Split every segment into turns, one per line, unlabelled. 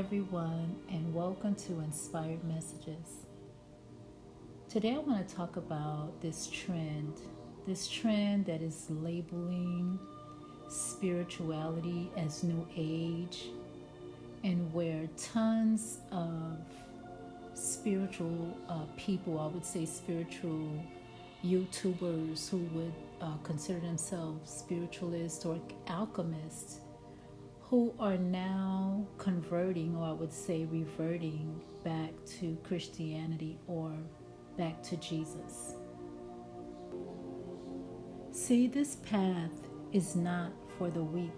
everyone, and welcome to Inspired Messages. Today, I want to talk about this trend that is labeling spirituality as New Age, and where tons of spiritual people, I would say spiritual YouTubers who would consider themselves spiritualists or alchemists, who are now converting, or I would say reverting, back to Christianity or back to Jesus. See, this path is not for the weak.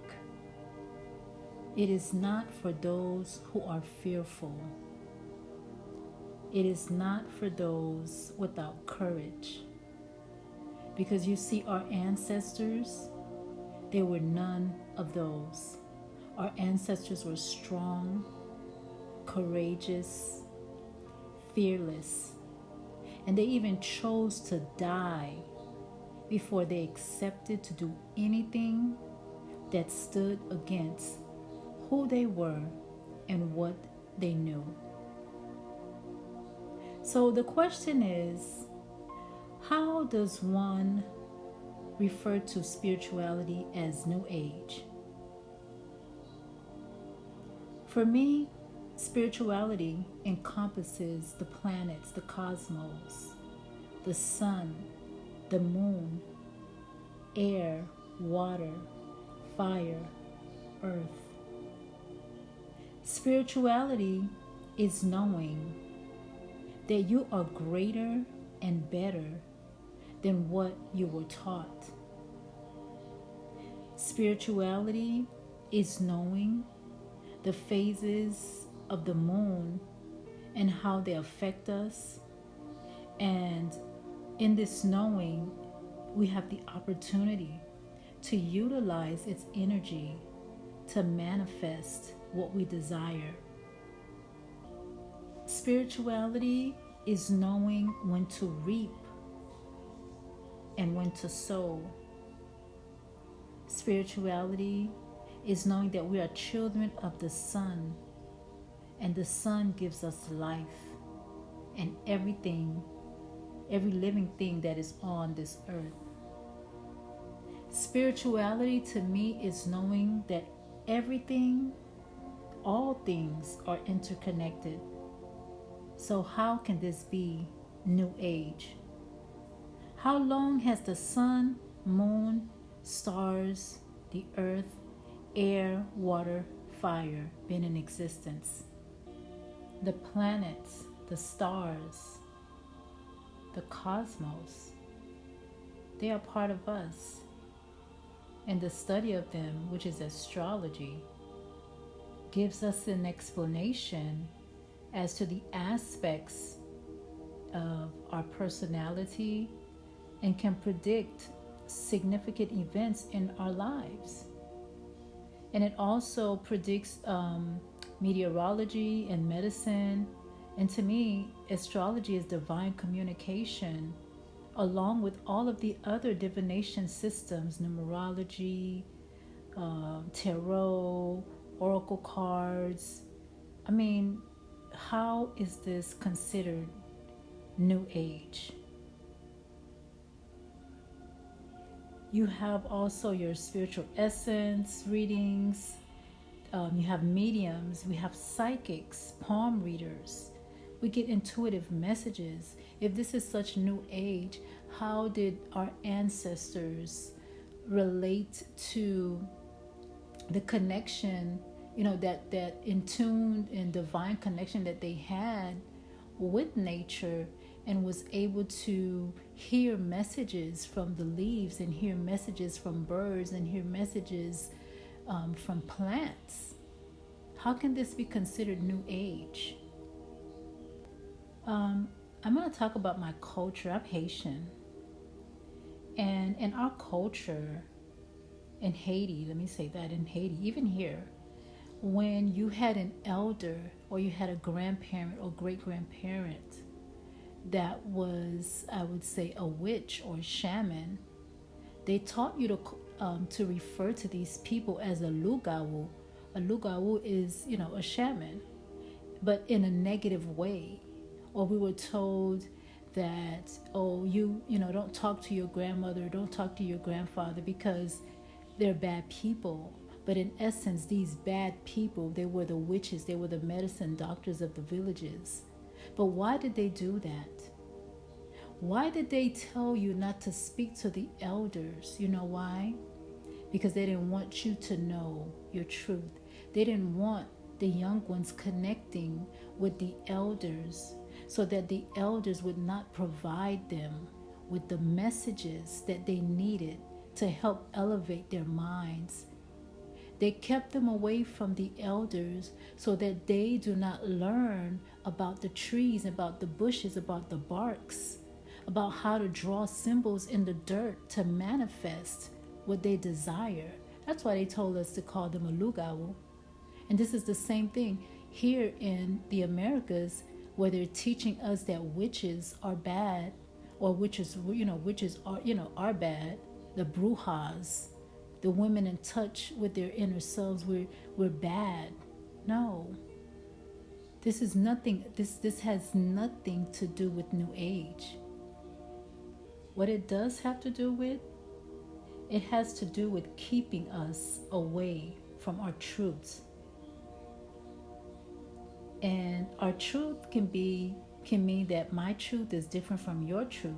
It is not for those who are fearful. It is not for those without courage. Because you see, our ancestors, they were none of those. Our ancestors were strong, courageous, fearless, and they even chose to die before they accepted to do anything that stood against who they were and what they knew. So the question is, how does one refer to spirituality as New Age? For me, spirituality encompasses the planets, the cosmos, the sun, the moon, air, water, fire, earth. Spirituality is knowing that you are greater and better than what you were taught. Spirituality is knowing the phases of the moon and how they affect us. And in this knowing, we have the opportunity to utilize its energy to manifest what we desire. Spirituality is knowing when to reap and when to sow. Spirituality is knowing that we are children of the sun, and the sun gives us life and everything, every living thing that is on this earth. Spirituality to me is knowing that everything, all things are interconnected. So how can this be New Age? How long has the sun, moon, stars, the earth, air, water, fire been in existence? The planets, the stars, the cosmos, they are part of us. And the study of them, which is astrology, gives us an explanation as to the aspects of our personality and can predict significant events in our lives. And it also predicts meteorology and medicine. And to me, astrology is divine communication, along with all of the other divination systems, numerology, tarot, oracle cards. I mean, how is this considered New Age? You have also your spiritual essence readings. You have mediums. We have psychics, palm readers. We get intuitive messages. If this is such New Age, how did our ancestors relate to the connection, that in tune and divine connection that they had with nature, and was able to hear messages from the leaves and hear messages from birds and hear messages from plants? How can this be considered New Age? I'm going to talk about my culture. I'm Haitian. And in our culture, in Haiti, let me say that, in Haiti, even here, when you had an elder or you had a grandparent or great-grandparent that was, I would say, a witch or a shaman, they taught you to refer to these people as a lugawu. A lugawu is, a shaman. but in a negative way. Or we were told that, oh, you know, don't talk to your grandmother, don't talk to your grandfather because they're bad people. But in essence, these bad people, they were the witches, they were the medicine doctors of the villages. But why did they do that? Why did they tell you not to speak to the elders? You know why? Because they didn't want you to know your truth. They didn't want the young ones connecting with the elders so that the elders would not provide them with the messages that they needed to help elevate their minds. They kept them away from the elders so that they do not learn about the trees, about the bushes, about the barks, about how to draw symbols in the dirt to manifest what they desire. That's why they told us to call them a lugawu. And this is the same thing here in the Americas, where they're teaching us that witches are bad, or witches are bad. The brujas, the women in touch with their inner selves, we're bad. No. This is nothing. This has nothing to do with New Age. What it does have to do with, it has to do with keeping us away from our truths. And our truth can mean that my truth is different from your truth,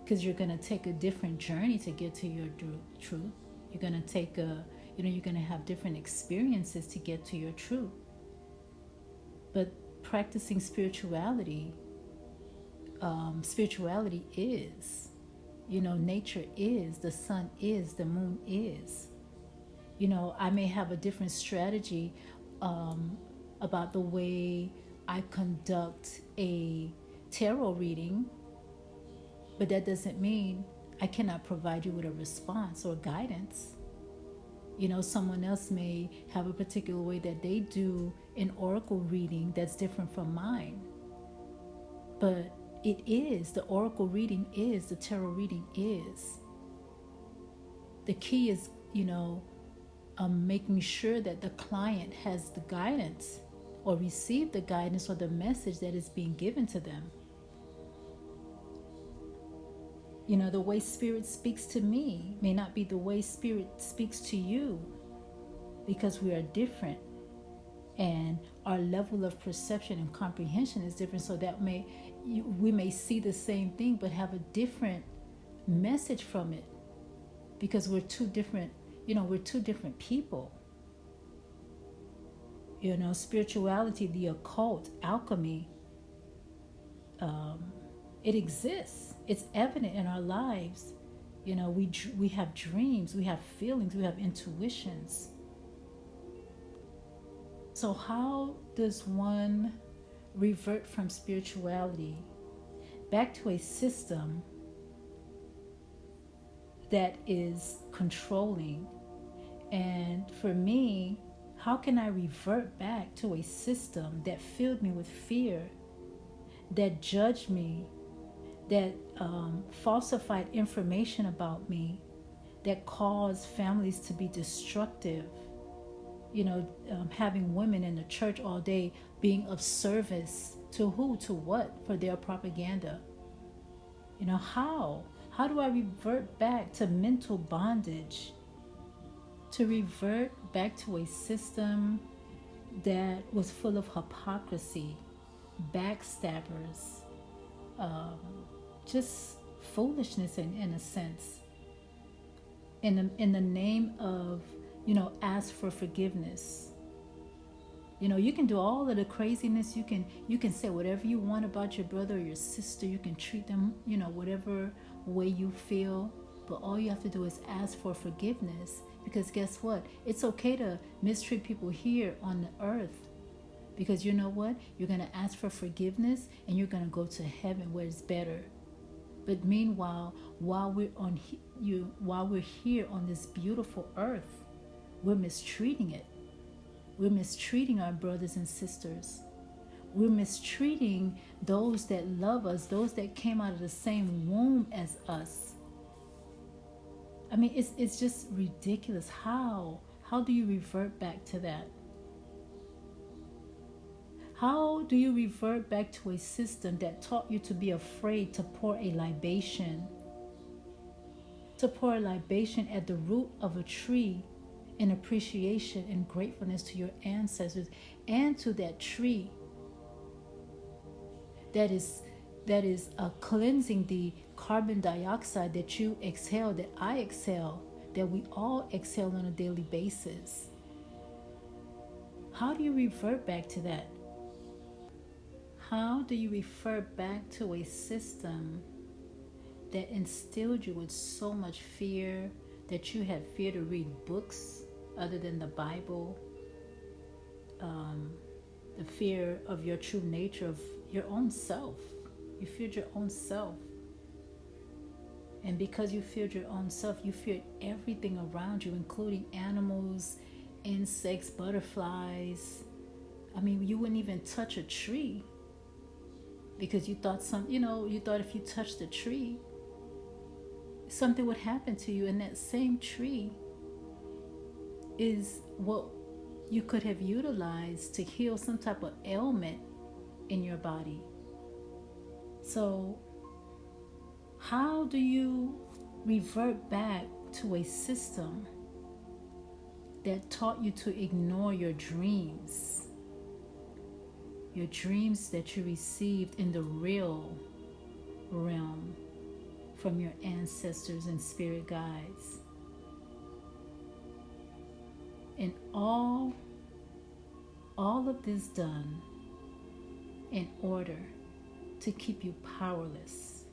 because you're going to take a different journey to get to your truth. You're going to take you're going to have different experiences to get to your truth. But practicing spirituality is, nature is, the sun is, the moon is. I may have a different strategy about the way I conduct a tarot reading, but that doesn't mean I cannot provide you with a response or guidance. Someone else may have a particular way that they do an oracle reading that's different from mine. But the oracle reading is, the tarot reading is. The key is, making sure that the client has the guidance or receive the guidance or the message that is being given to them. The way Spirit speaks to me may not be the way Spirit speaks to you, because we are different and our level of perception and comprehension is different. So that we may see the same thing but have a different message from it, because we're two different people. Spirituality, the occult, alchemy, it exists. It's evident in our lives. We have dreams, we have feelings, we have intuitions. So how does one revert from spirituality back to a system that is controlling? And for me, how can I revert back to a system that filled me with fear, that judged me, that falsified information about me, that caused families to be destructive? Having women in the church all day being of service to who, to what, for their propaganda. How do I revert back to mental bondage, to revert back to a system that was full of hypocrisy, backstabbers, just foolishness in a sense, in the name of ask for forgiveness. You can do all of the craziness. You can say whatever you want about your brother or your sister. You can treat them whatever way you feel, but all you have to do is ask for forgiveness. Because guess what? It's okay to mistreat people here on the earth, because you know what? You're going to ask for forgiveness and you're going to go to heaven where it's better. But meanwhile, while we're here on this beautiful earth, we're mistreating it. We're mistreating our brothers and sisters. We're mistreating those that love us, those that came out of the same womb as us. I mean, it's just ridiculous. How do you revert back to that? How do you revert back to a system that taught you to be afraid to pour a libation? To pour a libation at the root of a tree in appreciation and gratefulness to your ancestors and to that tree that is cleansing the carbon dioxide that you exhale, that I exhale, that we all exhale on a daily basis. How do you revert back to that? How do you refer back to a system that instilled you with so much fear that you had fear to read books other than the Bible? The fear of your true nature, of your own self. You feared your own self. And because you feared your own self, you feared everything around you, including animals, insects, butterflies. I mean, you wouldn't even touch a tree because you thought you thought if you touched the tree, something would happen to you. And that same tree is what you could have utilized to heal some type of ailment in your body. So how do you revert back to a system that taught you to ignore your dreams that you received in the real realm from your ancestors and spirit guides? And all of this done in order to keep you powerless,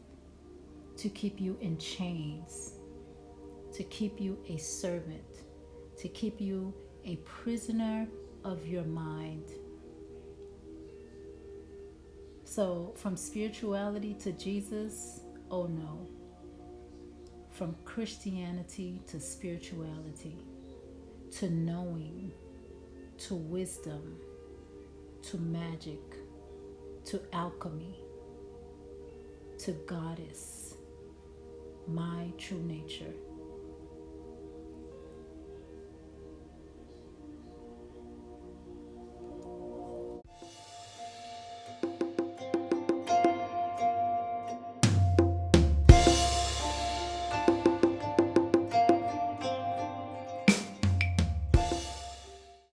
to keep you in chains, to keep you a servant, to keep you a prisoner of your mind. So from spirituality to Jesus, oh no. From Christianity to spirituality, to knowing, to wisdom, to magic, to alchemy, to goddess, my true nature.